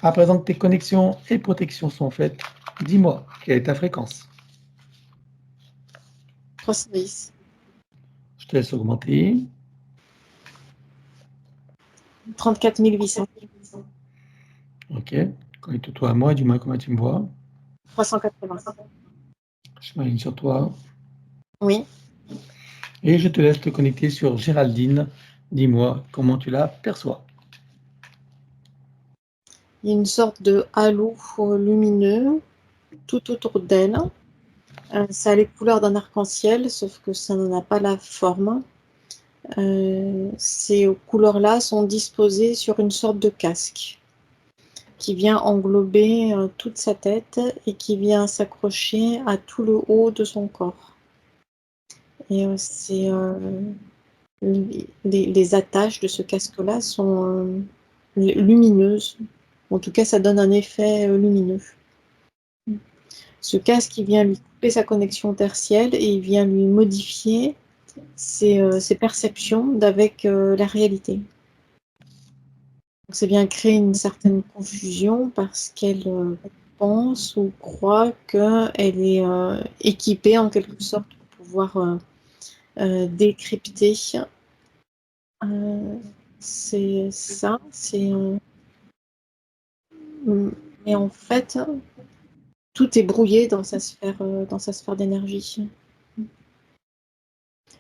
À présent que tes connexions et protections sont faites, dis-moi, quelle est ta fréquence? 310. Je te laisse augmenter. 34 800. Ok. Connecte-toi à moi et dis-moi comment tu me vois. 380. Je m'aligne sur toi. Oui. Et je te laisse te connecter sur Géraldine. Dis-moi comment tu la perçois. Il y a une sorte de halo lumineux tout autour d'elle. Ça a les couleurs d'un arc-en-ciel, sauf que ça n'en a pas la forme. Ces couleurs-là sont disposées sur une sorte de casque qui vient englober toute sa tête et qui vient s'accrocher à tout le haut de son corps. Et les attaches de ce casque-là sont lumineuses. En tout cas, ça donne un effet lumineux. Ce casque, il vient lui couper sa connexion tertielle et il vient lui modifier ses perceptions d'avec la réalité. Donc, ça vient créer une certaine confusion parce qu'elle pense ou croit qu'elle est équipée en quelque sorte pour pouvoir décrypter. C'est ça, mais en fait, tout est brouillé dans sa sphère d'énergie. Il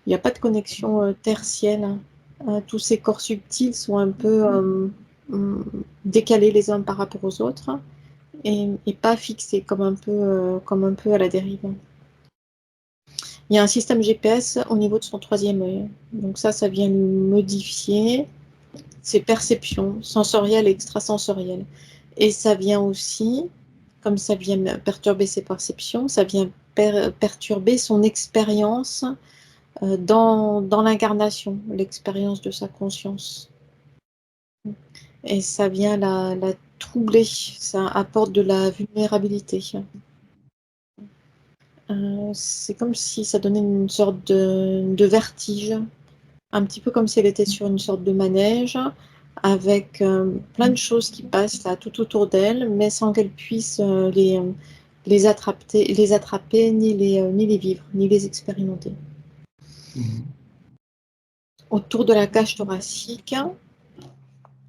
n'y a pas de connexion tertielle. Tous ces corps subtils sont un peu décalés les uns par rapport aux autres et pas fixés comme un peu à la dérive. Il y a un système GPS au niveau de son troisième œil. Donc ça vient lui modifier ses perceptions sensorielles et extrasensorielles. Et ça vient aussi, comme ça vient perturber ses perceptions, ça vient perturber son expérience dans l'incarnation, l'expérience de sa conscience. Et ça vient la troubler, ça apporte de la vulnérabilité. C'est comme si ça donnait une sorte de vertige, un petit peu comme si elle était sur une sorte de manège, avec plein de choses qui passent là tout autour d'elle, mais sans qu'elle puisse les attraper ni les vivre, ni les expérimenter. Autour de la cage thoracique,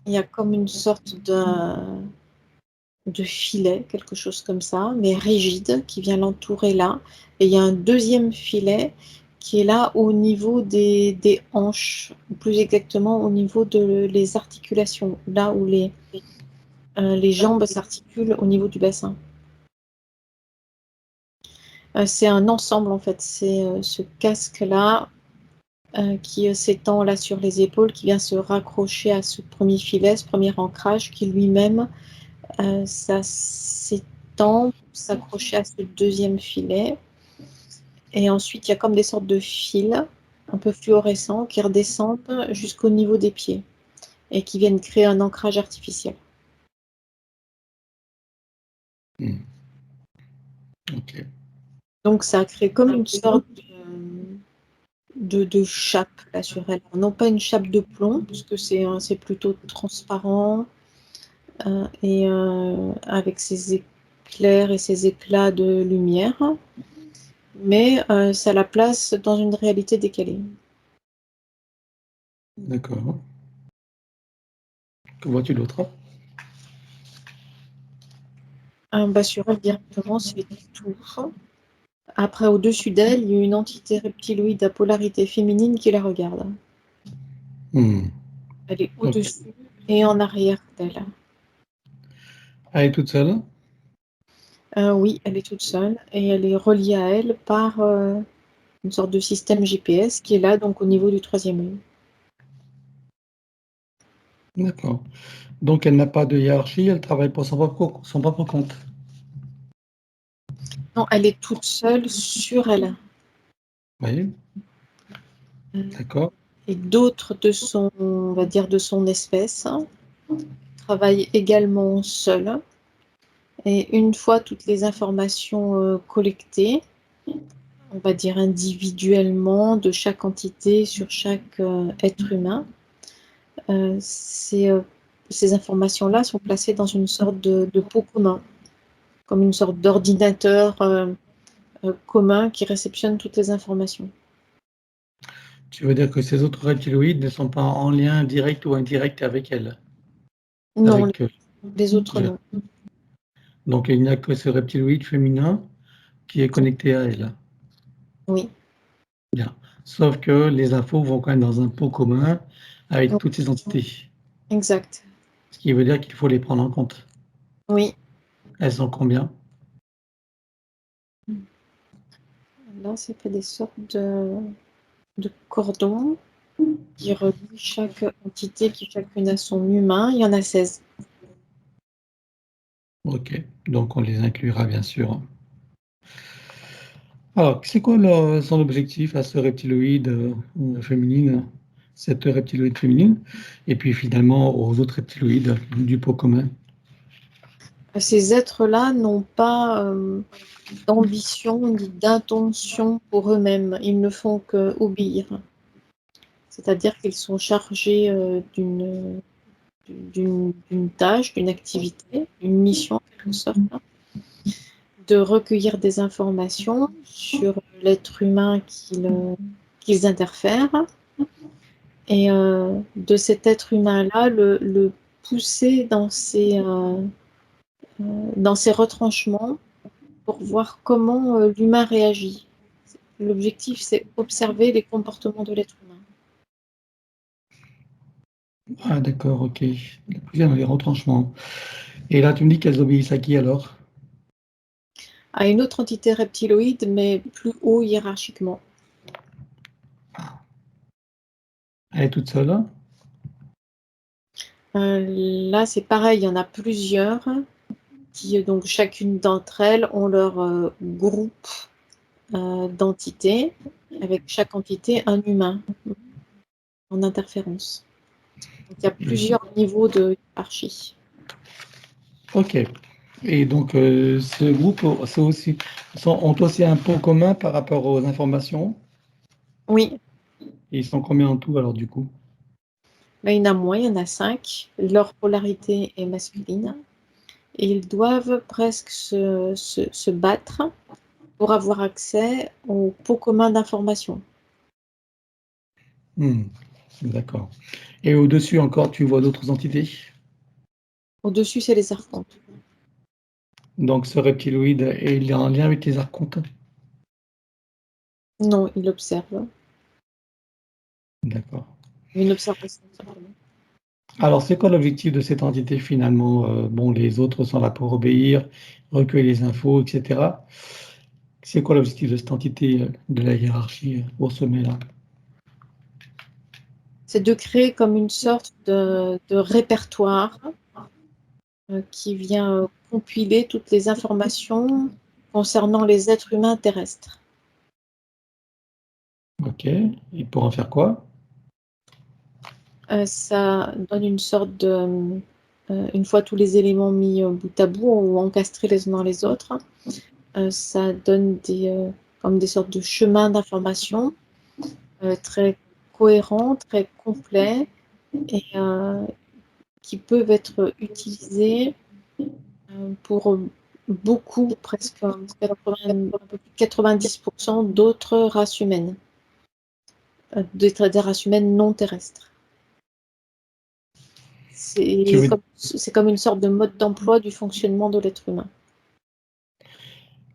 il y a comme une sorte de filet, quelque chose comme ça, mais rigide, qui vient l'entourer là. Et il y a un deuxième filet qui est là au niveau des hanches, ou plus exactement au niveau les articulations, là où les jambes s'articulent au niveau du bassin. C'est un ensemble en fait, c'est ce casque-là qui s'étend là sur les épaules, qui vient se raccrocher à ce premier filet, ce premier ancrage qui lui-même ça s'étend pour s'accrocher à ce deuxième filet. Et ensuite, il y a comme des sortes de fils un peu fluorescents qui redescendent jusqu'au niveau des pieds et qui viennent créer un ancrage artificiel. Ok. Donc, ça crée comme une sorte de chape là sur elle. Non pas une chape de plomb, parce que c'est plutôt transparent et avec ses éclairs et ses éclats de lumière. Mais ça la place dans une réalité décalée. D'accord. Que vois-tu d'autre? Sur elle directement, c'est tout. Après, au-dessus d'elle, il y a une entité reptiloïde à polarité féminine qui la regarde. Elle est au-dessus et en arrière d'elle. Elle est toute seule? Oui, elle est toute seule et elle est reliée à elle par une sorte de système GPS qui est là, donc au niveau du troisième œil. D'accord. Donc elle n'a pas de hiérarchie, elle travaille pour son propre compte. Non, elle est toute seule sur elle. Oui, d'accord. Et d'autres on va dire, de son espèce travaillent également seuls. Et une fois toutes les informations collectées, on va dire individuellement, de chaque entité sur chaque être humain, c'est ces informations-là sont placées dans une sorte de pot commun, comme une sorte d'ordinateur commun qui réceptionne toutes les informations. Tu veux dire que ces autres reptiloïdes ne sont pas en lien direct ou indirect avec elle? Non, Avec, les autres non. donc il n'y a que ce reptiloïde féminin qui est connecté à elle. Oui. Bien. Sauf que les infos vont quand même dans un pot commun avec Donc, toutes ces entités. exact. Ce qui veut dire qu'il faut les prendre en compte. Oui. Elles sont combien? Là, c'est fait des sortes de cordons qui relient chaque entité qui chacune a son humain. Il y en a 16. Ok, donc on les inclura bien sûr. Alors, c'est quoi son objectif à ce reptiloïde féminine, cette reptiloïde féminine, et puis finalement aux autres reptiloïdes du pot commun? Ces êtres-là n'ont pas d'ambition ni d'intention pour eux-mêmes. Ils ne font qu'obéir. C'est-à-dire qu'ils sont chargés d'une tâche, d'une activité, d'une mission en quelque sorte, de recueillir des informations sur l'être humain qu'ils interfèrent et de cet être humain-là le pousser dans ses retranchements pour voir comment l'humain réagit. L'objectif, c'est observer les comportements de l'être humain. Ah d'accord, ok. La poussière dans les retranchements. Et là, tu me dis qu'elles obéissent à qui alors? À une autre entité reptiloïde, mais plus haut hiérarchiquement. Elle est toute seule? Là, c'est pareil, il y en a plusieurs qui, donc chacune d'entre elles ont leur groupe d'entités, avec chaque entité un humain en interférence. Donc il y a plusieurs niveaux de hiérarchie. Ok. Et donc, ce groupe, c'est aussi, ont aussi un pot commun par rapport aux informations. Oui, Et ils sont combien en tout alors du coup? là, il y en a moins, il y en a 5. Leur polarité est masculine. Et ils doivent presque se battre pour avoir accès au pot commun d'informations. D'accord. Et au-dessus encore, tu vois d'autres entités? Au-dessus, c'est les archontes. Donc ce reptiloïde, il est en lien avec les archontes? Non, ils observent. D'accord. Une observation, simplement. Alors, c'est quoi l'objectif de cette entité finalement? Bon, les autres sont là pour obéir, recueillir les infos, etc. C'est quoi l'objectif de cette entité de la hiérarchie au sommet là? C'est de créer comme une sorte de répertoire qui vient compiler toutes les informations concernant les êtres humains terrestres. Ok. Et pour en faire quoi? Ça donne une sorte de... une fois tous les éléments mis bout à bout ou encastrés les uns dans les autres, ça donne comme des sortes de chemins d'information très cohérents, très complets et qui peuvent être utilisés pour beaucoup, presque 80, un peu plus de 90% d'autres races humaines, des races humaines non terrestres. Tu veux, C'est comme une sorte de mode d'emploi du fonctionnement de l'être humain.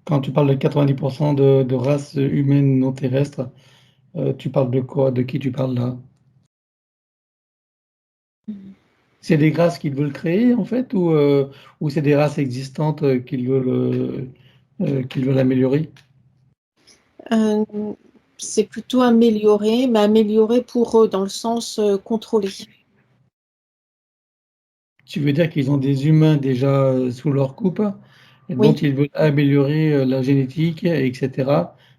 quand tu parles de 90% de races humaines non terrestres, tu parles de quoi? De qui tu parles là? C'est des races qu'ils veulent créer en fait ou c'est des races existantes qu'ils veulent améliorer? Euh, c'est plutôt amélioré, mais amélioré pour eux, dans le sens contrôlé. Tu veux dire qu'ils ont des humains déjà sous leur coupe et dont Oui, ils veulent améliorer la génétique, etc.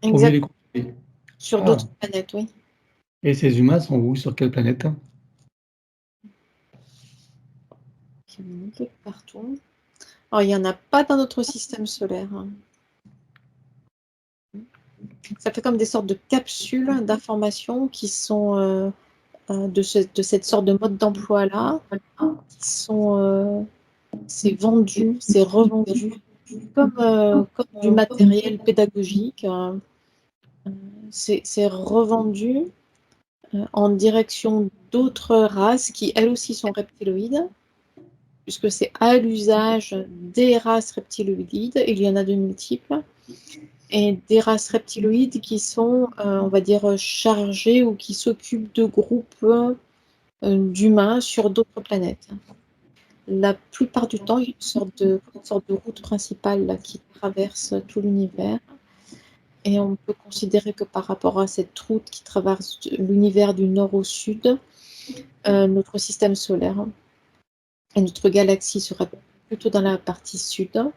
pour mieux exact. les contrôler. Sur Ah, d'autres planètes, oui. et ces humains sont où? Sur quelle planète? Qui vont quelque partout. Alors, il n'y en a pas dans notre système solaire, hein. Ça fait comme des sortes de capsules d'informations qui sont de cette sorte de mode d'emploi-là, c'est vendu, c'est revendu comme du matériel pédagogique. C'est revendu en direction d'autres races qui, elles aussi, sont reptiloïdes, puisque c'est à l'usage des races reptiloïdes, il y en a de multiples, et des races reptiloïdes qui sont, on va dire, chargées ou qui s'occupent de groupes d'humains sur d'autres planètes. La plupart du temps, il y a une sorte de route principale là, qui traverse tout l'univers. Et on peut considérer que par rapport à cette route qui traverse l'univers du nord au sud, notre système solaire et notre galaxie serait plutôt dans la partie sud.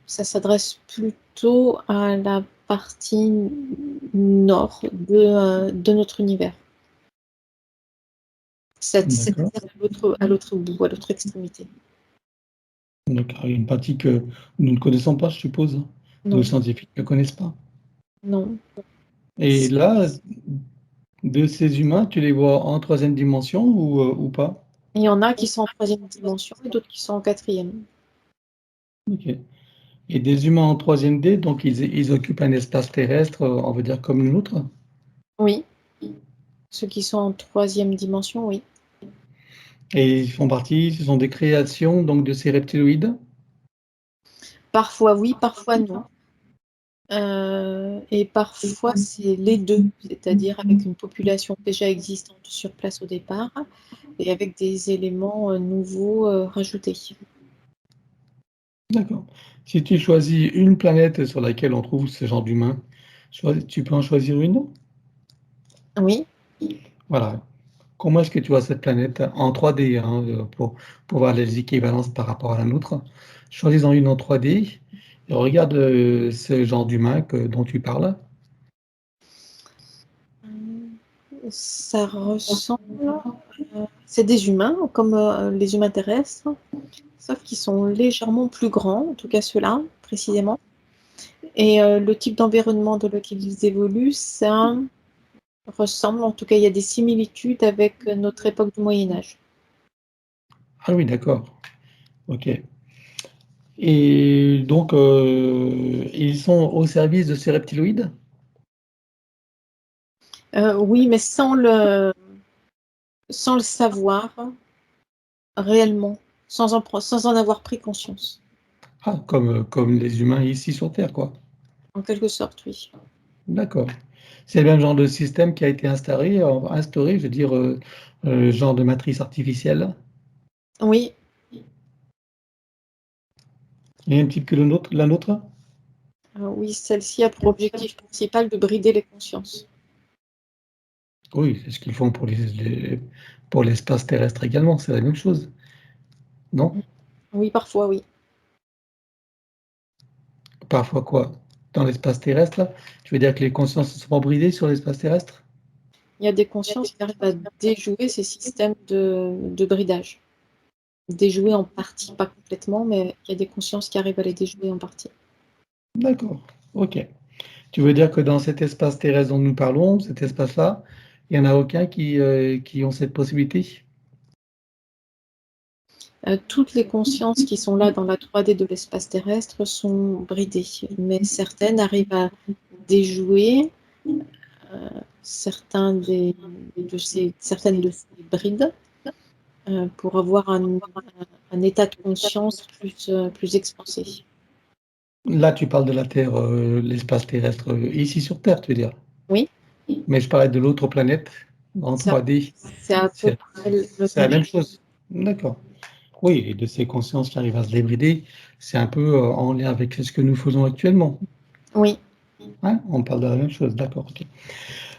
Ça s'adresse plutôt à la partie nord de notre univers. C'est-à-dire à l'autre bout, à l'autre extrémité. D'accord. Une partie que nous ne connaissons pas, je suppose. Nos scientifiques ne connaissent pas. Non. Et là, de ces humains, tu les vois en 3e dimension ou pas? Il y en a qui sont en 3e dimension et d'autres qui sont en 4e. Ok. Et des humains en 3e D, donc ils occupent un espace terrestre, on va dire comme le nôtre? Oui. Ceux qui sont en 3e dimension, oui. Et ils font partie, ce sont des créations donc de ces reptiloïdes? Parfois oui, parfois non. Et parfois c'est les deux, c'est-à-dire avec une population déjà existante sur place au départ et avec des éléments nouveaux rajoutés. D'accord. Si tu choisis une planète sur laquelle on trouve ce genre d'humains, tu peux en choisir une? Oui. Voilà. Comment est-ce que tu vois cette planète en 3D, hein, pour voir les équivalences par rapport à la nôtre? Choisis-en une en 3D et regarde ce genre d'humain dont tu parles. Ça ressemble, c'est des humains comme les humains terrestres, sauf qu'ils sont légèrement plus grands, en tout cas ceux-là précisément. Et le type d'environnement dans lequel ils évoluent, ça ressemble, en tout cas il y a des similitudes avec notre époque du Moyen Âge. Ah oui, d'accord. OK. Et donc, ils sont au service de ces reptiloïdes? Oui, mais sans le savoir réellement, sans en avoir pris conscience, Ah, comme les humains ici sur Terre, quoi. en quelque sorte, oui. D'accord. C'est le même genre de système qui a été instauré, je veux dire, genre de matrice artificielle, Oui, même type que la nôtre? oui, celle-ci a pour objectif principal de brider les consciences. Oui, c'est ce qu'ils font pour l'espace terrestre également, c'est la même chose, non? Oui, parfois, oui. Parfois quoi? Dans l'espace terrestre, là? Tu veux dire que les consciences ne sont pas bridées sur l'espace terrestre? Il y a des consciences qui arrivent à déjouer ces systèmes de bridage. Déjouer en partie, pas complètement, mais il y a des consciences qui arrivent à les déjouer en partie. D'accord, OK. Tu veux dire que dans cet espace terrestre dont nous parlons, cet espace-là, il y en a aucun qui ont cette possibilité? Toutes les consciences qui sont là dans la 3D de l'espace terrestre sont bridées, mais certaines arrivent à déjouer certaines de ces brides pour avoir un état de conscience plus expansé. Là, tu parles de la Terre, l'espace terrestre, ici sur Terre, tu veux dire? Oui, Mais je parlais de l'autre planète en c'est 3D. à peu C'est près le c'est la même. même chose? D'accord. Oui, et de ces consciences qui arrivent à se débrider, c'est un peu, en lien avec ce que nous faisons actuellement. Oui, Hein? On parle de la même chose, d'accord, OK.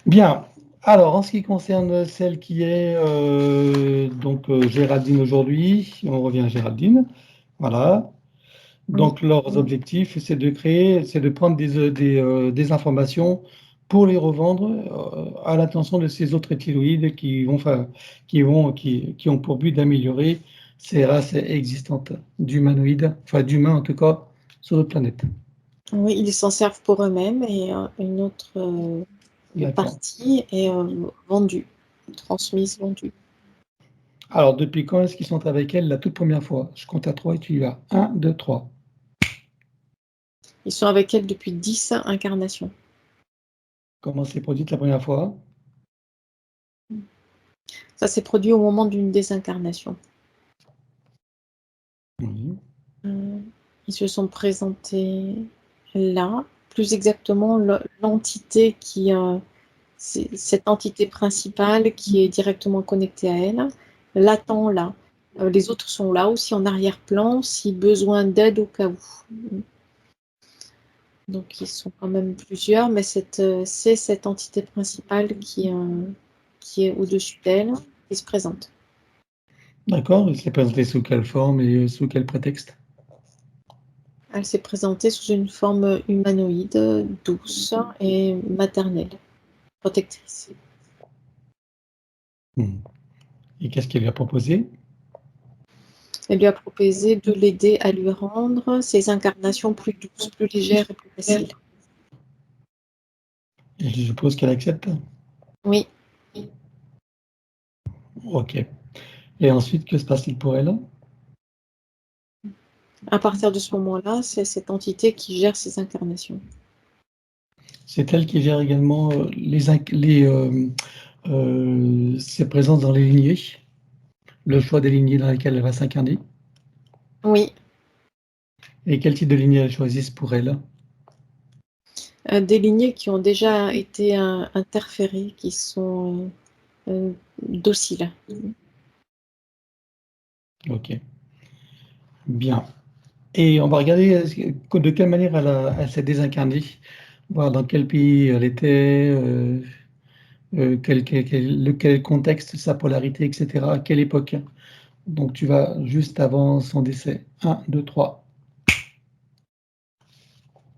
Bien. Alors, en ce qui concerne celle qui est, Géraldine aujourd'hui, on revient à Géraldine. Voilà. oui. Donc leurs objectifs, c'est de prendre des informations pour les revendre, à l'attention de ces autres reptiloïdes qui ont pour but d'améliorer ces races existantes d'humanoïdes, enfin d'humains en tout cas, sur notre planète. Oui, ils s'en servent pour eux-mêmes et une autre D'accord. partie est vendue. transmise, vendue. Alors, depuis quand est-ce qu'ils sont avec elle la toute première fois? Je compte à 3 et tu y vas. 1, 2, 3. Ils sont avec elle depuis 10 incarnations. Comment s'est produite la première fois? Ça s'est produit au moment d'une désincarnation. Oui. Ils se sont présentés là. Plus exactement, l'entité qui... c'est cette entité principale qui est directement connectée à elle, l'attend là. Les autres sont là aussi en arrière-plan, si besoin d'aide au cas où. Donc ils sont quand même plusieurs, mais c'est cette entité principale qui est au-dessus d'elle, qui se présente. D'accord. Il s'est présenté sous quelle forme et sous quel prétexte? Elle s'est présentée sous une forme humanoïde, douce et maternelle, protectrice. Et qu'est-ce qu'elle lui a proposé? Elle lui a proposé de l'aider à lui rendre ses incarnations plus douces, plus légères et plus faciles. Et je suppose qu'elle accepte? Oui. OK. Et ensuite, que se passe-t-il pour elle? À partir de ce moment-là, c'est cette entité qui gère ses incarnations. C'est elle qui gère également ses présences dans les lignées, le choix des lignées dans lesquelles elle va s'incarner. Oui. Et quel type de lignée elles choisissent pour elle? Des lignées qui ont déjà été interférées, qui sont dociles. OK. Bien. Et on va regarder de quelle manière elle s'est désincarnée, voir dans quel pays elle était, quel contexte, sa polarité, et cetera, à quelle époque. Donc tu vas juste avant son décès. 1, 2, 3.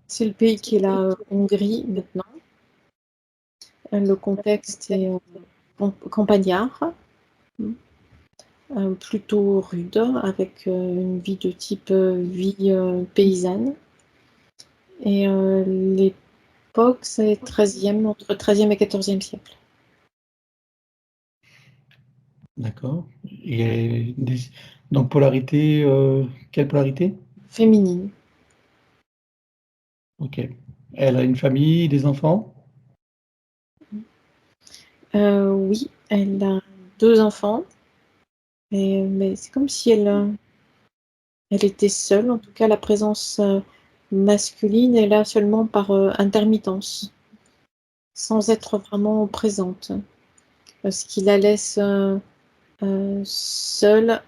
C'est le pays qui est la Hongrie maintenant. Le contexte est campagnard, plutôt rude, avec une vie de type vie paysanne. Et l'époque, c'est 13e, entre 13e et 14e siècle. D'accord. Et donc polarité, quelle polarité? Féminine. OK. Elle a une famille, des enfants? Oui, elle a 2 enfants, mais c'est comme si elle était seule. En tout cas, la présence masculine est là seulement par intermittence, sans être vraiment présente. Ce qui la laisse seule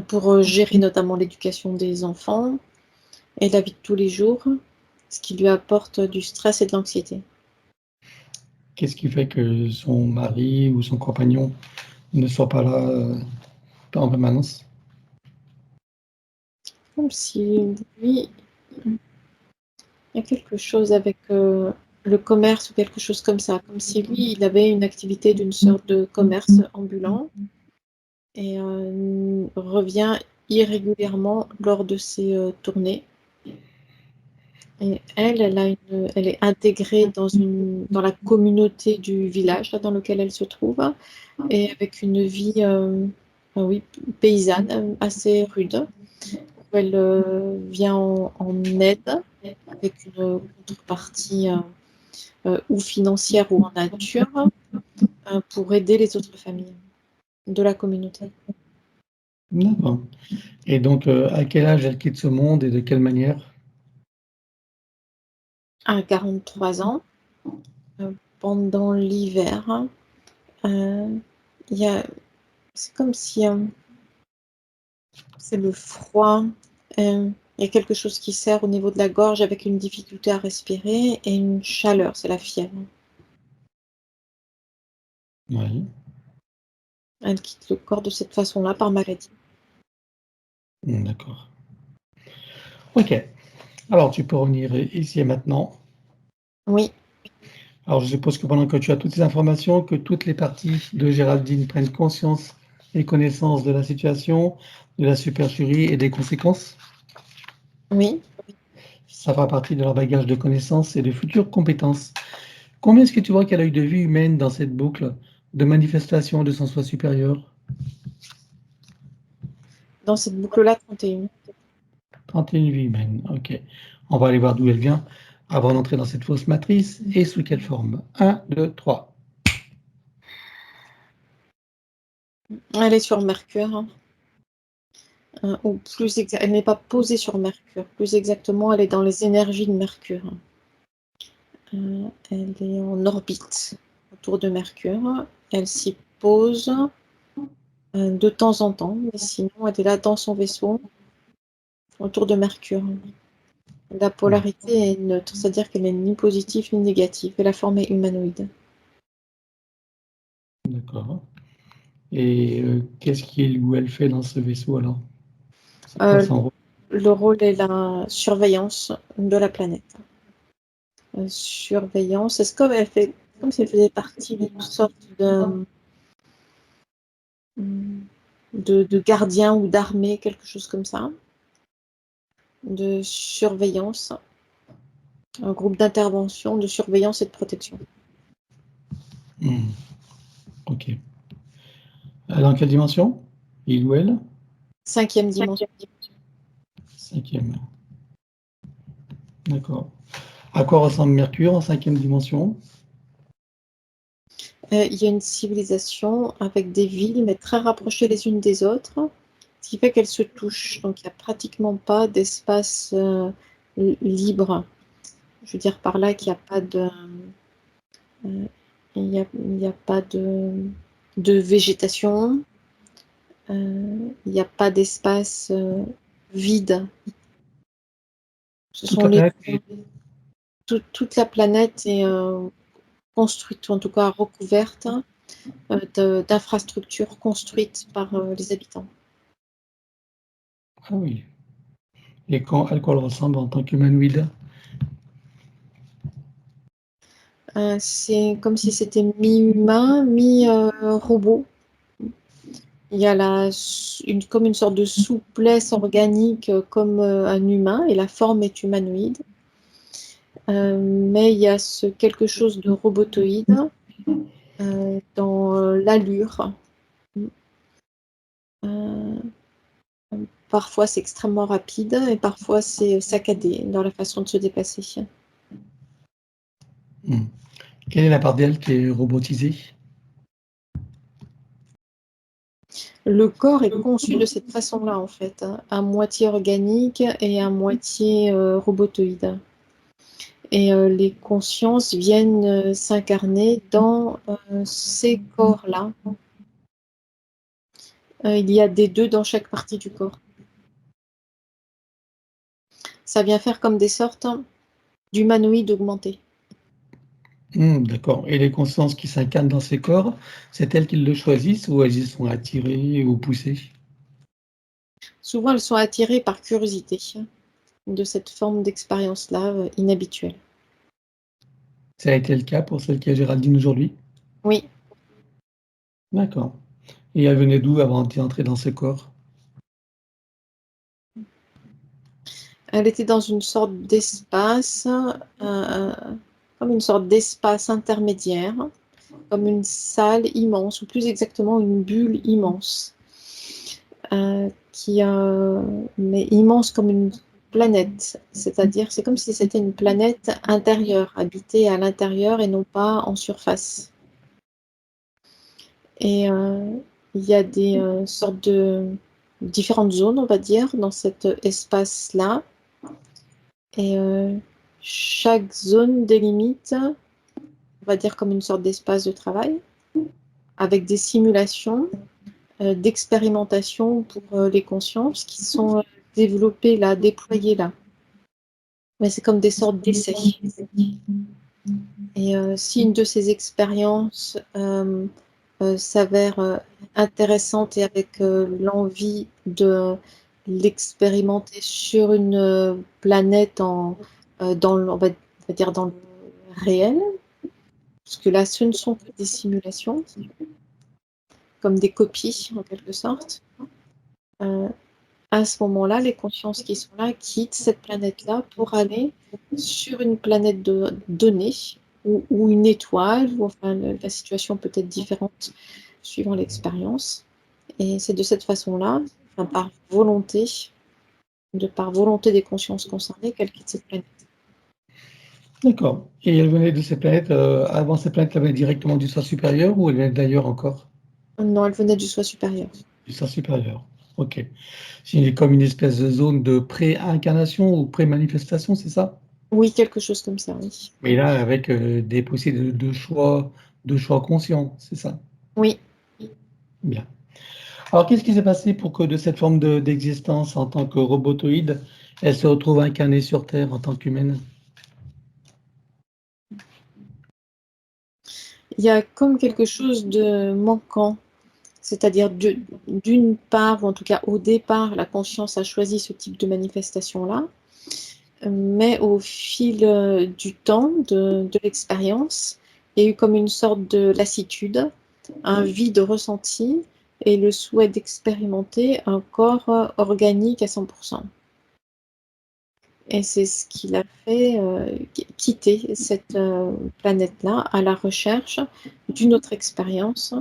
pour gérer notamment l'éducation des enfants et la vie de tous les jours, ce qui lui apporte du stress et de l'anxiété. Qu'est-ce qui fait que son mari ou son compagnon ne soit pas là, en permanence? Comme si lui, il y a quelque chose avec le commerce ou quelque chose comme ça, comme si lui, il avait une activité d'une sorte de commerce ambulant et revient irrégulièrement lors de ses tournées. Et elle est intégrée dans la communauté du village là, dans lequel elle se trouve, et avec une vie oui, paysanne, assez rude, où elle vient en aide avec une contrepartie ou financière ou en nature pour aider les autres familles de la communauté. D'accord. Et donc, à quel âge elle quitte ce monde et de quelle manière? À 43 ans, pendant l'hiver, il y a c'est comme si, c'est le froid, il y a quelque chose qui serre au niveau de la gorge avec une difficulté à respirer et une chaleur, c'est la fièvre. Oui. Elle quitte le corps de cette façon-là par maladie. D'accord. OK. Alors tu peux revenir ici et maintenant. Oui, Alors je suppose que pendant que tu as toutes ces informations, que toutes les parties de Géraldine prennent conscience et connaissance de la situation, de la supercherie et des conséquences. oui, Ça fera partie de leur bagage de connaissances et de futures compétences. Combien est-ce que tu vois qu'il y a l'œil de vue humaine dans cette boucle de manifestation de son soi supérieur? Dans cette boucle-là, 31. 31 vies humaines, ok. On va aller voir d'où elle vient avant d'entrer dans cette fausse matrice et sous quelle forme. 1, 2, 3. Elle est sur Mercure. Ou plus elle n'est pas posée sur Mercure. Plus exactement, elle est dans les énergies de Mercure. Elle est en orbite autour de Mercure. Elle s'y pose de temps en temps, mais sinon, elle est là dans son vaisseau autour de Mercure. La polarité est neutre, c'est-à-dire qu'elle n'est ni positive ni négative, et la forme est humanoïde. D'accord. Et qu'est-ce qu'il ou elle fait dans ce vaisseau alors? C'est quoi son rôle? Le rôle est la surveillance de la planète. Surveillance, c'est comme elle fait, comme si elle faisait partie d'une sorte de gardien ou d'armée, quelque chose comme ça, de surveillance, un groupe d'intervention, de surveillance et de protection. Ok. Dans quelle dimension? Il ou elle? 5e dimension. 5e. D'accord. À quoi ressemble Mercure en 5e dimension? Il y a une civilisation avec des villes, mais très rapprochées les unes des autres, ce qui fait qu'elles se touchent. Donc il n'y a pratiquement pas d'espace libre. Je veux dire par là qu'il n'y a pas de... il n'y a pas de végétation, il n'y a pas d'espace vide. Ce Toute sont la planète est... toute la planète est construite, ou en tout cas recouverte d'infrastructures construites par les habitants. Ah oui. Et à quoi elle ressemble en tant qu'humanoïde? C'est comme si c'était mi-humain, mi-robot. Il y a comme une sorte de souplesse organique comme un humain, et la forme est humanoïde. Mais il y a quelque chose de robotoïde dans l'allure. Parfois c'est extrêmement rapide et parfois c'est saccadé dans la façon de se déplacer. Quelle est la part d'elle qui est robotisée? Le corps est conçu de cette façon-là, en fait, hein, à moitié organique et à moitié robotoïde. Et les consciences viennent s'incarner dans ces corps-là. Il y a des deux dans chaque partie du corps. Ça vient faire comme des sortes d'humanoïdes augmentés. D'accord. Et les consciences qui s'incarnent dans ces corps, c'est elles qui le choisissent ou elles y sont attirées ou poussées? Souvent, elles sont attirées par curiosité de cette forme d'expérience-là inhabituelle. Ça a été le cas pour celle qui est Géraldine aujourd'hui? Oui, D'accord. Et elle venait d'où avant d'y entrer dans ce corps? elle était dans une sorte d'espace, comme une sorte d'espace intermédiaire, comme une salle immense, ou plus exactement une bulle immense, mais immense comme une planète. C'est-à-dire, c'est comme si c'était une planète intérieure, habitée à l'intérieur et non pas en surface. Et il y a des sortes de différentes zones, on va dire, dans cet espace-là. Et chaque zone délimite, on va dire, comme une sorte d'espace de travail, avec des simulations d'expérimentation pour les consciences qui sont développées là, déployées là. Mais c'est comme des sortes d'essais. Et si une de ces expériences s'avère intéressante et avec l'envie de l'expérimenter sur une planète on va dire dans le réel, parce que là, ce ne sont que des simulations, comme des copies en quelque sorte. À ce moment-là, les consciences qui sont là quittent cette planète-là pour aller sur une planète de données ou une étoile, ou enfin la situation peut être différente suivant l'expérience. Et c'est de cette façon-là, enfin, par volonté des consciences concernées, qu'elle quitte cette planète. D'accord. Et elle venait de ces planètes, avant ces planètes, elle venait directement du soi supérieur ou elle venait d'ailleurs encore? Non, elle venait du soi supérieur. Du soi supérieur. OK. C'est comme une espèce de zone de pré-incarnation ou pré-manifestation, c'est ça? Oui, quelque chose comme ça, oui. Mais là, avec, des possibles de choix conscients, c'est ça? Oui. Bien. Alors qu'est-ce qui s'est passé pour que de cette forme d'existence en tant que robotoïde, elle se retrouve incarnée sur Terre en tant qu'humaine? Il y a comme quelque chose de manquant, c'est-à-dire d'une part, ou en tout cas au départ, la conscience a choisi ce type de manifestation-là, mais au fil du temps, de l'expérience, il y a eu comme une sorte de lassitude, un vide ressenti et le souhait d'expérimenter un corps organique à 100%. Et c'est ce qui l'a fait quitter cette planète-là à la recherche d'une autre expérience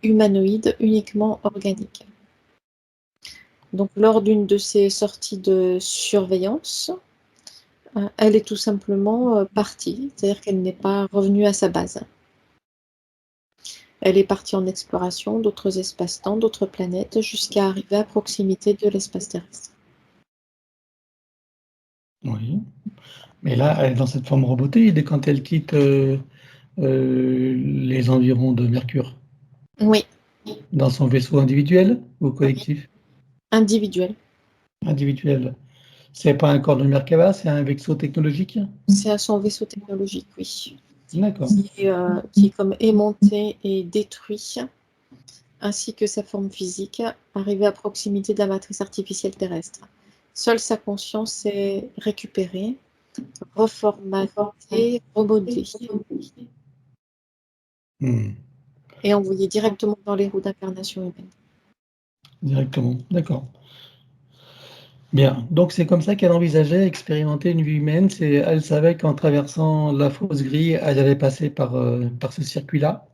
humanoïde uniquement organique. Donc, lors d'une de ces sorties de surveillance, elle est tout simplement partie, c'est-à-dire qu'elle n'est pas revenue à sa base. Elle est partie en exploration d'autres espaces-temps, d'autres planètes, jusqu'à arriver à proximité de l'espace terrestre. Oui. Mais là, elle est dans cette forme robotoïde et quand elle quitte, les environs de Mercure, Oui, dans son vaisseau individuel ou collectif? individuelle. Individuel. C'est pas un corps de Merkaba, c'est un vaisseau technologique? C'est à son vaisseau technologique, oui, D'accord. qui est comme aimanté et détruit, ainsi que sa forme physique, arrivé à proximité de la matrice artificielle terrestre. Seule sa conscience est récupérée, reformatée, remodelée Mmh. et envoyée directement dans les roues d'incarnation humaine. Directement, d'accord. Bien, donc c'est comme ça qu'elle envisageait expérimenter une vie humaine, c'est elle savait qu'en traversant la fosse grille, elle allait passer par ce circuit-là?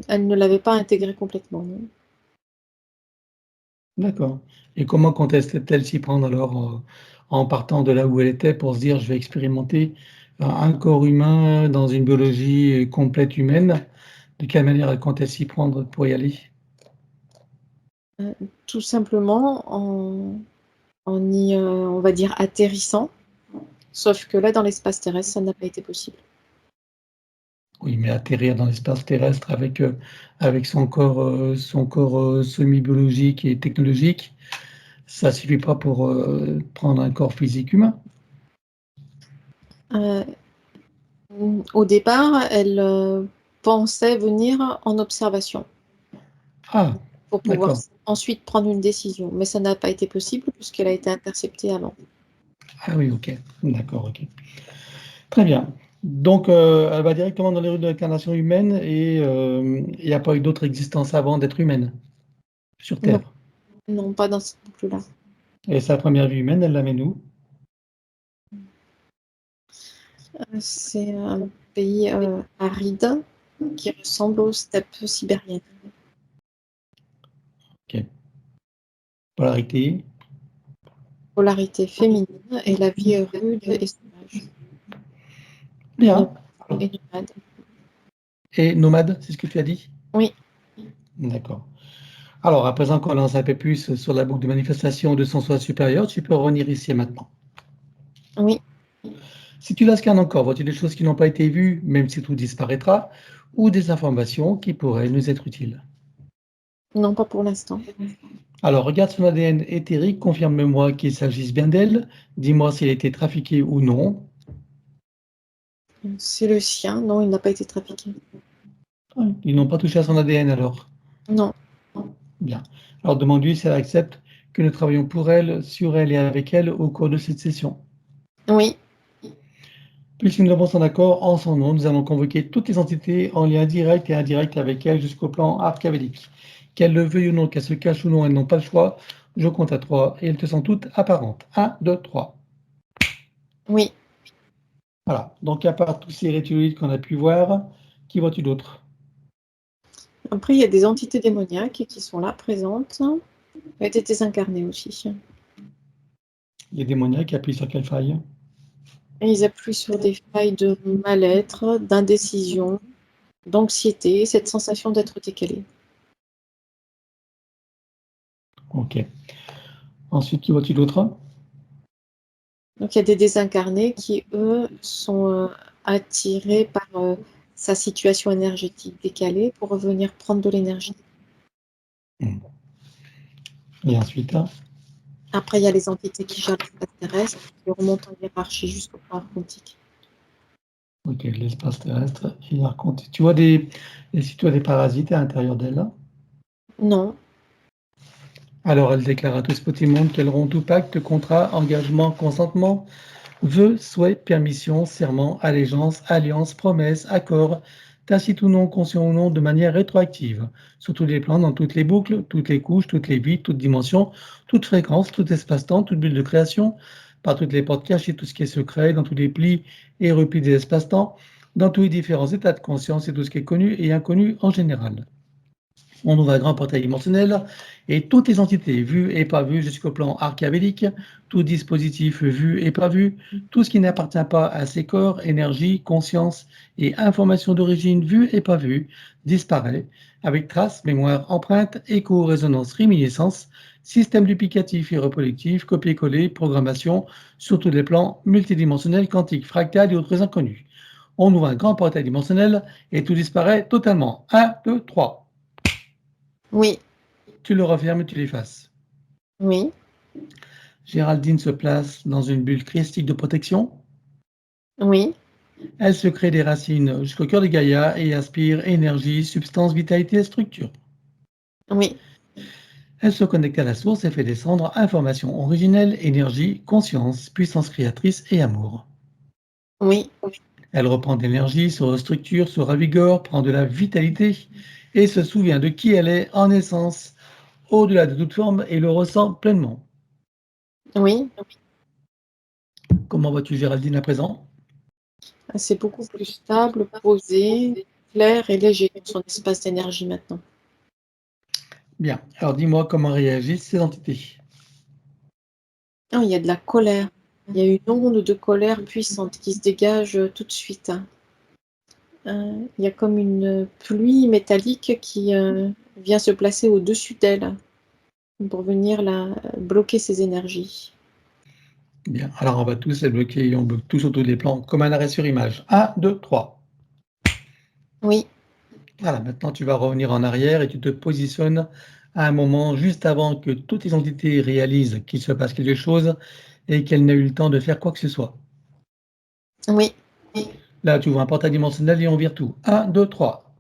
Elle ne l'avait pas intégré complètement, non. D'accord, et comment comptait-elle s'y prendre alors, en partant de là où elle était pour se dire: «Je vais expérimenter un corps humain dans une biologie complète humaine»? De quelle manière elle comptait s'y prendre pour y aller? Heu, Tout simplement on va dire, atterrissant, sauf que là, dans l'espace terrestre, ça n'a pas été possible. Oui, mais atterrir dans l'espace terrestre avec son corps, semi-biologique et technologique, ça suffit pas pour, prendre un corps physique humain? Heu, Au départ, elle pensait venir en observation Ah! pour pouvoir D'accord. ensuite prendre une décision, mais ça n'a pas été possible puisqu'elle a été interceptée avant. Ah oui, OK. D'accord, OK. Très bien. Donc, elle va directement dans les rues de l'incarnation humaine et il y a pas eu d'autre existence avant d'être humaine, sur Non, Terre? non, pas dans cette boucle-là. Et sa première vie humaine, elle la mène où? C'est un pays aride qui ressemble aux steppes sibériennes. OK. Polarité? Polarité féminine et la vie est rude et sauvage Bien. et nomade. Et nomade, c'est ce que tu as dit? Oui, D'accord. Alors, à présent qu'on en sait un peu plus sur la boucle de manifestation de son soi supérieur, tu peux revenir ici et maintenant. oui, Si tu la scannes encore, vois-tu des choses qui n'ont pas été vues, même si tout disparaîtra, ou des informations qui pourraient nous être utiles? non, pas pour l'instant. Alors, regarde son ADN éthérique, confirme-moi qu'il s'agisse bien d'elle, dis-moi s'il a été trafiqué ou non. C'est le sien. Non, il n'a pas été trafiqué. Ouais, ils n'ont pas touché à son ADN alors. Non, Bien. Alors, demande-lui si elle accepte que nous travaillons pour elle, sur elle et avec elle au cours de cette session. oui, Puisque nous avons son accord, en son nom, nous allons convoquer toutes les entités en lien direct et indirect avec elle jusqu'au plan archavélique. Qu'elles le veuillent ou non, qu'elles se cachent ou non, elles n'ont pas le choix. Je compte à 3 et elles te sont toutes apparentes. 1, 2, 3. oui. Voilà. Donc, à part tous ces reptiloïdes qu'on a pu voir, qui vois-tu d'autre? Après, il y a des entités démoniaques qui sont là, présentes, et des désincarnés aussi. Les démoniaques qui appuient sur quelle faille? Et ils appuient sur des failles de mal-être, d'indécision, d'anxiété, cette sensation d'être décalé. Ok. Ensuite, qui vois-tu d'autre? Donc il y a des désincarnés qui, eux, sont attirés par sa situation énergétique décalée pour revenir prendre de l'énergie. Hmm. Et ensuite, Après, il y a les entités qui gèrent l'espace terrestre, qui remontent en hiérarchie jusqu'au plan quantique. ok, l'espace terrestre. Et par contre, et si tu as des parasites à l'intérieur d'elle? Non, Alors, elle déclare à tout ce petit monde qu'elle rompt tout pacte, contrat, engagement, consentement, vœux, souhaits, permission, serment, allégeance, alliance, promesse, accord, tacite ou non, conscient ou non, de manière rétroactive, sur tous les plans, dans toutes les boucles, toutes les couches, toutes les vies, toutes dimensions, toute fréquence, tout espace-temps, toute bulle de création, par toutes les portes cachées, tout ce qui est secret, dans tous les plis et replis des espaces-temps, dans tous les différents états de conscience et tout ce qui est connu et inconnu en général. On ouvre un grand portail dimensionnel et toutes les entités vues et pas vues jusqu'au plan archavélique, tout dispositif vu et pas vu, tout ce qui n'appartient pas à ces corps, énergie, conscience et information d'origine vue et pas vue, disparaît avec traces, mémoire, empreinte, écho, résonance, réminiscence, système duplicatif et reproductif, copier-coller, programmation sur tous les plans multidimensionnels, quantiques, fractales et autres inconnus. On ouvre un grand portail dimensionnel et tout disparaît totalement. 1, 2, 3. oui, Tu le refermes, tu l'effaces. oui, Géraldine se place dans une bulle christique de protection. oui, Elle se crée des racines jusqu'au cœur de Gaïa et aspire énergie, substance, vitalité et structure. oui, Elle se connecte à la source et fait descendre information originelle, énergie, conscience, puissance créatrice et amour. oui, Elle reprend de l'énergie, se restructure, se ravigore, prend de la vitalité et se souvient de qui elle est en essence, au-delà de toute forme, et le ressent pleinement. oui. Comment vois-tu Géraldine à présent? C'est beaucoup plus stable, posé, clair et léger dans son espace d'énergie maintenant. Bien. Alors dis-moi comment réagissent ces entités. Ah, il y a de la colère. Il y a une onde de colère puissante qui se dégage tout de suite. Il y a comme une pluie métallique qui vient se placer au-dessus d'elle pour venir bloquer ses énergies. Bien, alors on va tous les bloquer et on bloque tous autour des plans comme un arrêt sur image. 1, 2, 3. Oui, Voilà, maintenant tu vas revenir en arrière et tu te positionnes à un moment juste avant que toutes les entités réalisent qu'il se passe quelque chose et qu'elles n'aient eu le temps de faire quoi que ce soit. oui, Là, tu ouvres un portail dimensionnel et on vire tout. 1, 2, 3.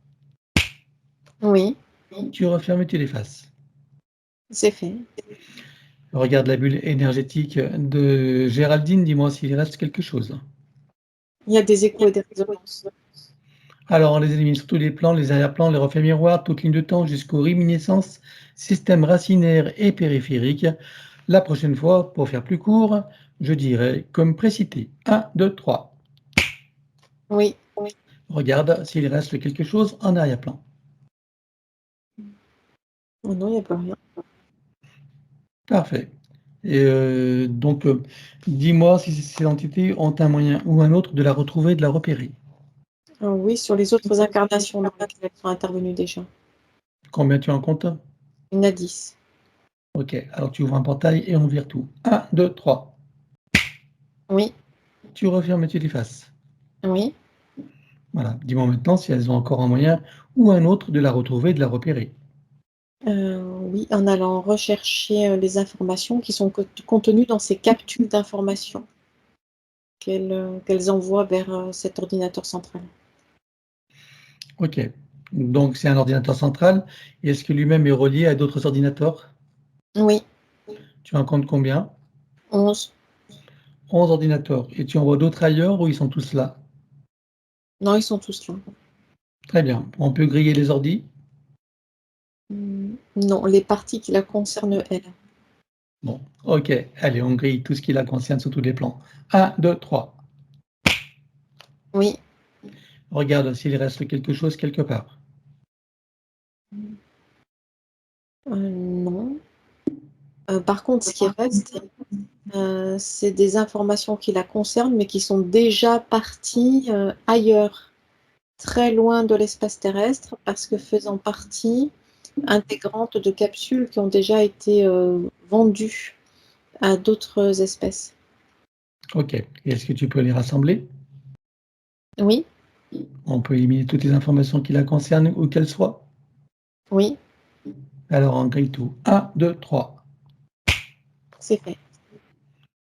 oui, Tu refermes et tu l'effaces. c'est fait. Regarde la bulle énergétique de Géraldine, dis-moi s'il reste quelque chose. Il y a des échos et des résonances. Alors, on les élimine sur tous les plans, les arrière-plans, les reflets miroirs, toute ligne de temps jusqu'aux réminiscences, système racinaire et périphérique. La prochaine fois, pour faire plus court, je dirais comme précité. 1, 2, 3. Oui. Regarde s'il reste quelque chose en arrière-plan. Oh non, il n'y a pas rien. Parfait. Et donc, dis-moi si ces entités ont un moyen ou un autre de la retrouver, de la repérer. Ah oui, sur les autres incarnations dans lesquelles elles sont intervenues déjà. Combien tu en comptes? Il y en a 10. Ok, alors tu ouvres un portail et on vire tout. 1, 2, 3. Oui, Tu refermes et tu l'effaces. oui. Voilà, dis-moi maintenant si elles ont encore un moyen ou un autre de la retrouver, de la repérer. Oui, en allant rechercher les informations qui sont contenues dans ces captures d'informations qu'elles envoient vers cet ordinateur central. Ok, donc c'est un ordinateur central. Et est-ce que lui-même est relié à d'autres ordinateurs? Oui, Tu en comptes combien? 11. 11 ordinateurs. Et tu en vois d'autres ailleurs ou ils sont tous là? Non, ils sont tous là. Très bien. On peut griller les ordis? Non, les parties qui la concernent, elle. Bon, ok. Allez, on grille tout ce qui la concerne sur tous les plans. 1, 2, 3. Oui. Regarde s'il reste quelque chose quelque part. Non. Par contre, ce qui reste, c'est des informations qui la concernent, mais qui sont déjà parties ailleurs, très loin de l'espace terrestre, parce que faisant partie intégrante de capsules qui ont déjà été vendues à d'autres espèces. Ok. Est-ce que tu peux les rassembler? Oui, On peut éliminer toutes les informations qui la concernent, où qu'elles soient. oui, Alors on grille tout. 1, 2, 3. c'est fait.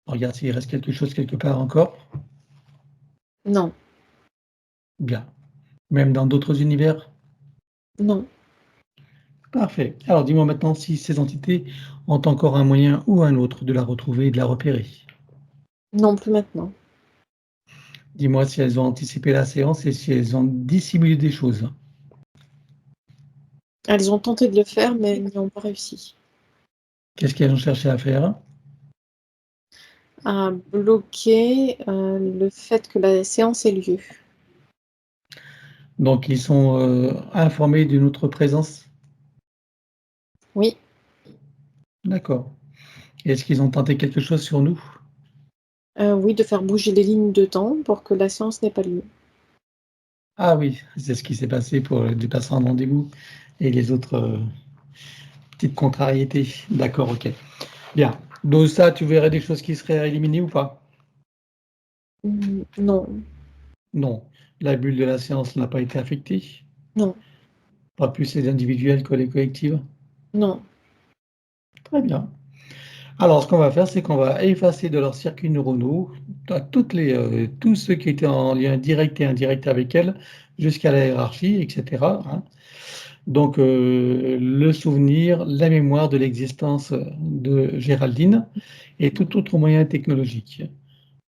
Regarde s'il reste quelque chose quelque part encore. Non, Bien. Même dans d'autres univers? non, Parfait. Alors dis-moi maintenant si ces entités ont encore un moyen ou un autre de la retrouver et de la repérer. non plus maintenant. Dis-moi si elles ont anticipé la séance et si elles ont dissimulé des choses. Elles ont tenté de le faire, mais elles n'y ont pas réussi. Qu'est-ce qu'elles ont cherché à faire? À bloquer le fait que la séance ait lieu. Donc ils sont informés de notre présence? Oui, D'accord. Est-ce qu'ils ont tenté quelque chose sur nous? oui, de faire bouger les lignes de temps pour que la séance n'ait pas lieu. Ah oui, c'est ce qui s'est passé pour le déplacement de rendez-vous et les autres petites contrariétés. D'accord, ok. Bien. Donc ça, tu verrais des choses qui seraient éliminées ou pas? Non, Non. La bulle de la séance n'a pas été affectée. non, Pas plus les individuels que les collectives. non. Très bien. Alors, ce qu'on va faire, c'est qu'on va effacer de leurs circuits neuronaux tous ceux qui étaient en lien direct et indirect avec elles, jusqu'à la hiérarchie, etc., hein. Donc, le souvenir, la mémoire de l'existence de Géraldine et tout autre moyen technologique.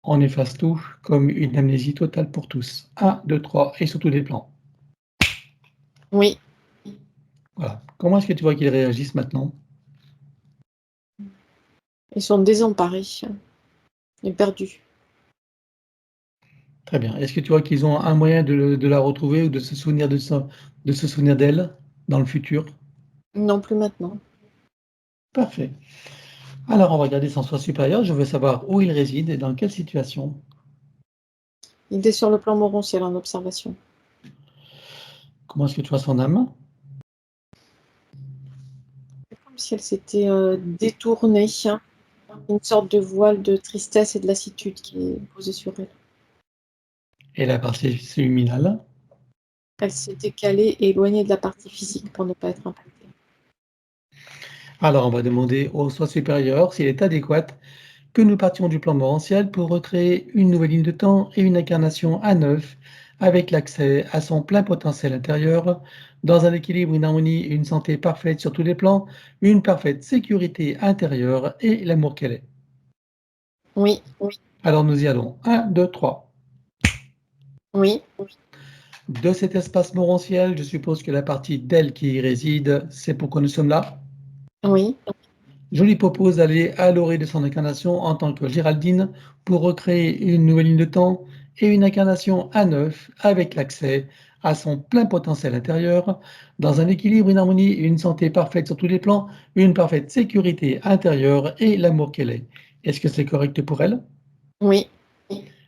On efface tout comme une amnésie totale pour tous. 1, 2, 3, et sur tous les plans. Oui, Voilà. Comment est-ce que tu vois qu'ils réagissent maintenant? ils sont désemparés et perdus. Très bien. Est-ce que tu vois qu'ils ont un moyen de la retrouver ou de se souvenir de se souvenir d'elle dans le futur? Non plus maintenant. Parfait. Alors, on va regarder son soi supérieur. Je veux savoir où il réside et dans quelle situation. Il est sur le plan morontiel en observation. Comment est-ce que tu vois son âme? C'est comme si elle s'était détournée, hein. Une sorte de voile de tristesse et de lassitude qui est posé sur elle. Et la partie subliminale? Elle s'est décalée et éloignée de la partie physique pour ne pas être impactée. Alors, on va demander au soi supérieur s'il est adéquat que nous partions du plan morantiel pour recréer une nouvelle ligne de temps et une incarnation à neuf, avec l'accès à son plein potentiel intérieur, dans un équilibre, une harmonie et une santé parfaite sur tous les plans, une parfaite sécurité intérieure et l'amour qu'elle est. Oui, Alors nous y allons. 1, 2, 3. oui, De cet espace morantiel, je suppose que la partie d'elle qui y réside, c'est pourquoi nous sommes là. oui, Je lui propose d'aller à l'orée de son incarnation en tant que Géraldine pour recréer une nouvelle ligne de temps et une incarnation à neuf avec l'accès à son plein potentiel intérieur, dans un équilibre, une harmonie, une santé parfaite sur tous les plans, une parfaite sécurité intérieure et l'amour qu'elle est. Est-ce que c'est correct pour elle? oui,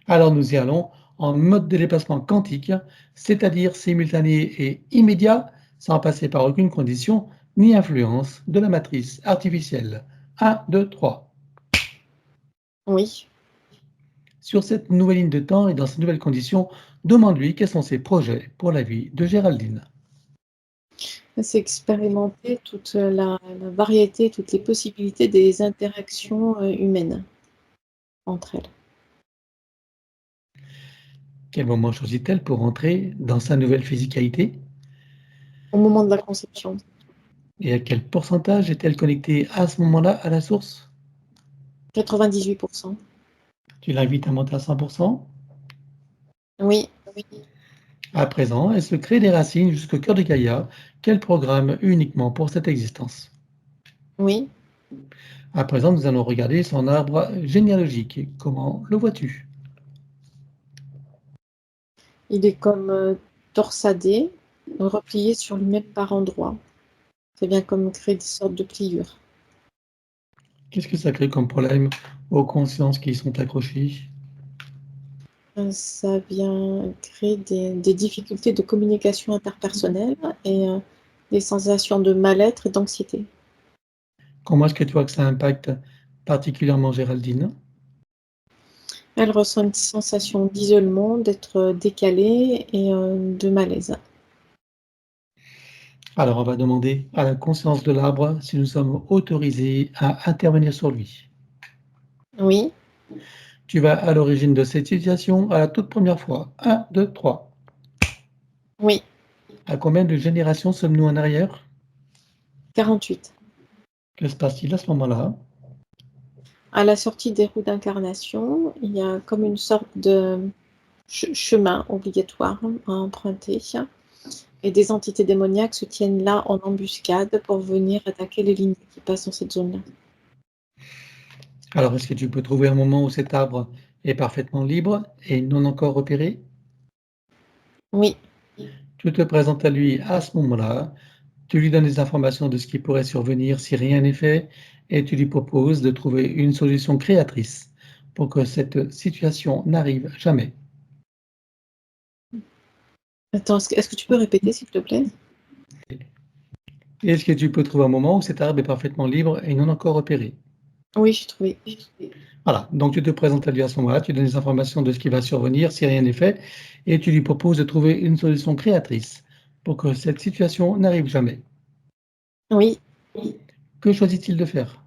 Alors nous y allons en mode de déplacement quantique, c'est-à-dire simultané et immédiat, sans passer par aucune condition ni influence de la matrice artificielle. 1, 2, 3. oui. Sur cette nouvelle ligne de temps et dans ces nouvelles conditions, demande-lui quels sont ses projets pour la vie de Géraldine. C'est expérimenter toute la variété, toutes les possibilités des interactions humaines entre elles. Quel moment choisit-elle pour entrer dans sa nouvelle physicalité? Au moment de la conception, Et à quel pourcentage est-elle connectée à ce moment-là à la source? 98%. Tu l'invites à monter à 100%. Oui, À présent, elle se crée des racines jusqu'au cœur de Gaïa, qu'elle programme uniquement pour cette existence. oui. À présent, nous allons regarder son arbre généalogique. Comment le vois-tu? Il est comme torsadé, replié sur lui-même par endroits. Ça vient comme créer des sortes de pliures. Qu'est-ce que ça crée comme problème aux consciences qui y sont accrochées? Ça vient créer des difficultés de communication interpersonnelle et des sensations de mal-être et d'anxiété. Comment est-ce que tu vois que ça impacte particulièrement Géraldine? Elle ressent une sensation d'isolement, d'être décalée et de malaise. Alors, on va demander à la conscience de l'arbre si nous sommes autorisés à intervenir sur lui. Oui, Tu vas à l'origine de cette situation à la toute première fois. Un, 2, 3. oui, À combien de générations sommes-nous en arrière? 48. Que se passe-t-il à ce moment-là? À la sortie des roues d'incarnation, il y a comme une sorte de chemin obligatoire à emprunter et des entités démoniaques se tiennent là en embuscade pour venir attaquer les lignes qui passent dans cette zone-là. Alors, est-ce que tu peux trouver un moment où cet arbre est parfaitement libre et non encore repéré? Oui, Tu te présentes à lui à ce moment-là, tu lui donnes des informations de ce qui pourrait survenir si rien n'est fait et tu lui proposes de trouver une solution créatrice pour que cette situation n'arrive jamais. attends, est-ce que tu peux répéter s'il te plaît? Est-ce que tu peux trouver un moment où cet arbre est parfaitement libre et non encore repéré? Oui, j'ai trouvé. Voilà, donc tu te présentes à lui à ce moment-là, tu donnes des informations de ce qui va survenir si rien n'est fait et tu lui proposes de trouver une solution créatrice pour que cette situation n'arrive jamais. Oui, Que choisit-il de faire?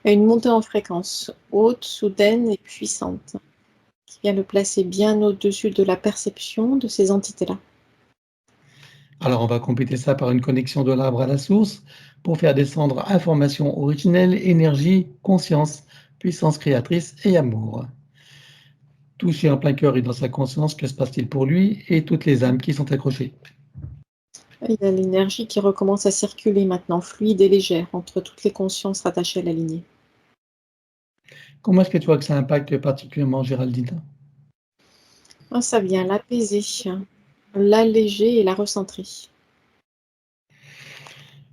il y a une montée en fréquence haute, soudaine et puissante qui vient le placer bien au-dessus de la perception de ces entités-là. Alors on va compléter ça par une connexion de l'arbre à la source pour faire descendre information originelle, énergie, conscience, puissance créatrice et amour. Touché en plein cœur et dans sa conscience, que se passe-t-il pour lui et toutes les âmes qui sont accrochées? Il y a l'énergie qui recommence à circuler maintenant, fluide et légère, entre toutes les consciences rattachées à la lignée. Comment est-ce que tu vois que ça impacte particulièrement Géraldine? Ah, ça vient l'apaiser, l'alléger et la recentrer.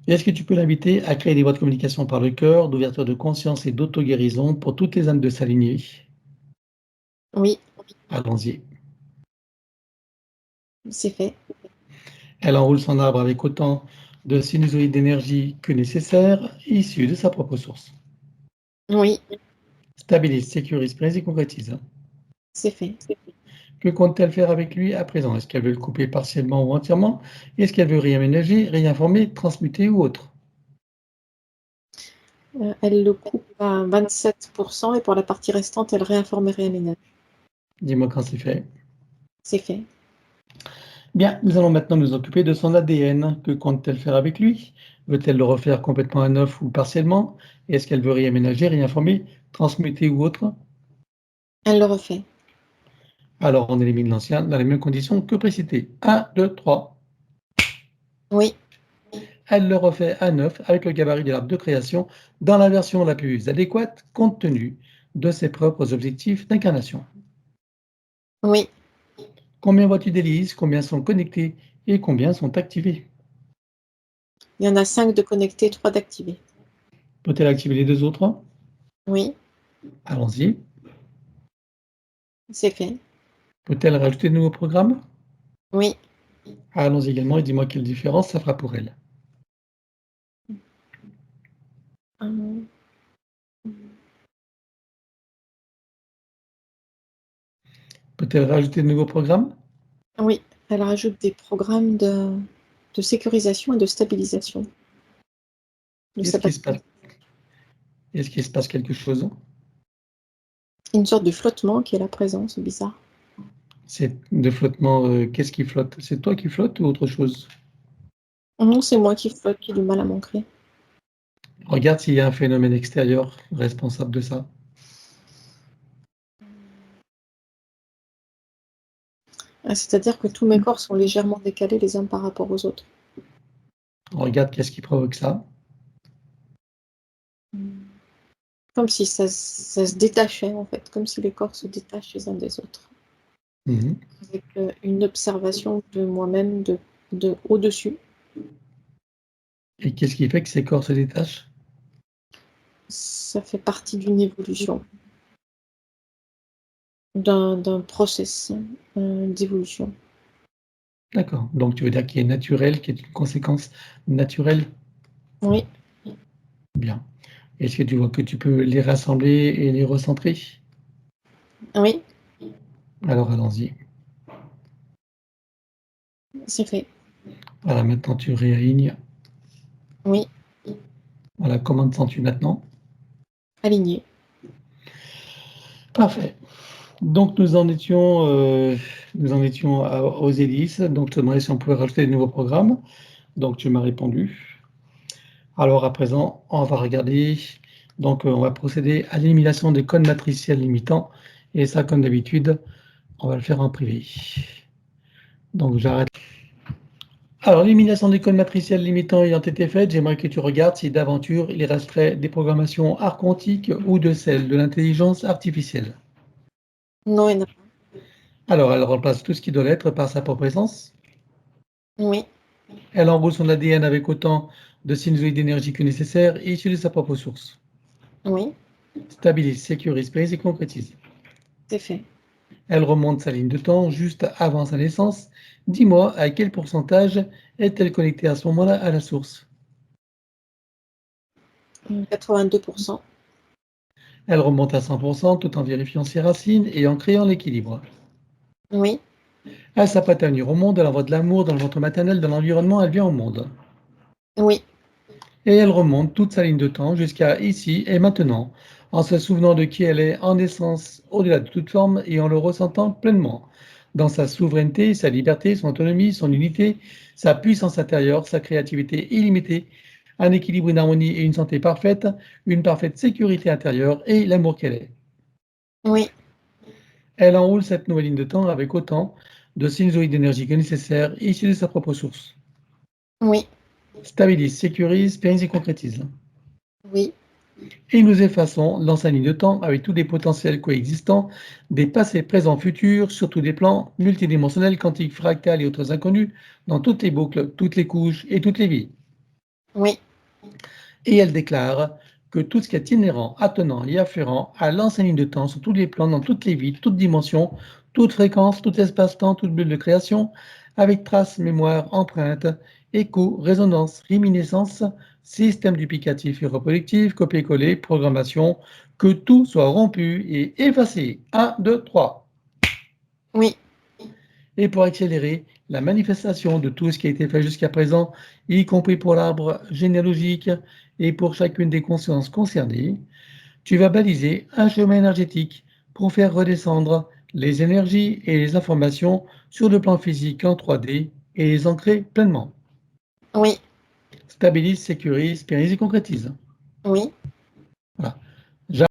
Et est-ce que tu peux l'inviter à créer des voies de communication par le cœur, d'ouverture de conscience et d'auto-guérison pour toutes les âmes de sa lignée? Oui, Allons-y. c'est fait. Elle enroule son arbre avec autant de sinusoïdes d'énergie que nécessaire, issus de sa propre source. Oui, Stabilise, sécurise, précise et concrétise. c'est fait. Que compte-t-elle faire avec lui à présent? Est-ce qu'elle veut le couper partiellement ou entièrement? Est-ce qu'elle veut réaménager, réinformer, transmuter ou autre? Elle le coupe à 27% et pour la partie restante, elle réinforme et réaménage. Dis-moi quand c'est fait. C'est fait. Bien, nous allons maintenant nous occuper de son ADN. Que compte-t-elle faire avec lui? Veut-elle le refaire complètement à neuf ou partiellement? Est-ce qu'elle veut réaménager, réinformer, transmuter ou autre? Elle le refait. Alors on élimine l'ancien dans les mêmes conditions que précité. Un, 2, 3. Oui, Elle le refait à neuf avec le gabarit de l'arbre de création dans la version la plus adéquate compte tenu de ses propres objectifs d'incarnation. oui. Combien vois-tu d'hélices? Combien sont connectés et combien sont activés? Il y en a 5 de connectés, 3 d'activés. Peut-elle activer les deux autres? Oui, Allons-y. c'est fait. Peut-elle rajouter de nouveaux programmes? Oui. Allons-y également et dis-moi quelle différence ça fera pour elle. Hum, Peut-elle rajouter de nouveaux programmes? Oui, elle rajoute des programmes de sécurisation et de stabilisation de Est-ce sa qu'il se batterie. passe, est-ce qu'il se passe quelque chose? Une sorte de flottement qui est là présent, c'est bizarre. C'est de flottement, qu'est-ce qui flotte? C'est toi qui flottes ou autre chose? Non, c'est moi qui flotte, qui ai du mal à m'ancrer. Regarde s'il y a un phénomène extérieur responsable de ça. C'est-à-dire que tous mes corps sont légèrement décalés les uns par rapport aux autres. Regarde qu'est-ce qui provoque ça. Mmh. Comme si ça se détachait en fait, comme si les corps se détachent les uns des autres. Mhm. avec une observation de moi-même de au-dessus. Et qu'est-ce qui fait que ces corps se détachent? Ça fait partie d'une évolution, d'un process d'évolution. D'accord. Donc tu veux dire qu'il est naturel, qui est une conséquence naturelle? Oui, Bien. Est-ce que tu vois que tu peux les rassembler et les recentrer? oui, Alors allons-y. c'est fait. Voilà, maintenant tu réalignes. Oui, Voilà, comment te sens-tu maintenant? aligné. Parfait. Donc nous en étions aux hélices. Donc je te demandais si on pouvait rajouter de nouveaux programmes. Donc tu m'as répondu. Alors à présent, on va regarder. Donc on va procéder à l'élimination des codes matriciels limitants. Et ça, comme d'habitude, on va le faire en privé. Donc j'arrête. Alors, l'élimination des codes matriciels limitants ayant été faite, j'aimerais que tu regardes si d'aventure il resterait des programmations archontiques ou de celles de l'intelligence artificielle. Non, il n'y en a pas. Alors, elle remplace tout ce qui doit l'être par sa propre essence. Oui, Elle enroule son ADN avec autant de sinusoïdes d'énergie que nécessaire et issue de sa propre source. oui, Stabilise, sécurise, périsse et concrétise. c'est fait. Elle remonte sa ligne de temps juste avant sa naissance. Dis-moi à quel pourcentage est-elle connectée à ce moment-là à la source? 82%. Elle remonte à 100% tout en vérifiant ses racines et en créant l'équilibre. Oui, Elle s'apprête à venir au monde, elle envoie de l'amour dans le ventre maternel, dans l'environnement, elle vient au monde. oui, Et elle remonte toute sa ligne de temps jusqu'à ici et maintenant, en se souvenant de qui elle est en essence, au-delà de toute forme, et en le ressentant pleinement, dans sa souveraineté, sa liberté, son autonomie, son unité, sa puissance intérieure, sa créativité illimitée, un équilibre, une harmonie et une santé parfaite, une parfaite sécurité intérieure et l'amour qu'elle est. oui, Elle enroule cette nouvelle ligne de temps avec autant de sinusoïdes d'énergie que nécessaire, issus de sa propre source. oui, Stabilise, sécurise, pérennise et concrétise. oui, Et nous effaçons dans sa ligne de temps avec tous les potentiels coexistants, des passés, présents, futurs, sur tous les plans, multidimensionnels, quantiques, fractales et autres inconnus, dans toutes les boucles, toutes les couches et toutes les vies. oui, Et elle déclare que tout ce qui est inhérent, attenant et afférent à l'ancienne ligne de temps sur tous les plans, dans toutes les vies, toutes dimensions, toute fréquence, tout espace-temps, toute bulle de création, avec traces, mémoire, empreinte, écho, résonance, réminiscence, système duplicatif et reproductif, copier-coller, programmation, que tout soit rompu et effacé. 1, 2, 3. oui, Et pour accélérer la manifestation de tout ce qui a été fait jusqu'à présent, y compris pour l'arbre généalogique et pour chacune des consciences concernées, tu vas baliser un chemin énergétique pour faire redescendre les énergies et les informations sur le plan physique en 3D et les ancrer pleinement. oui, Stabilise, sécurise, pérennise et concrétise. oui,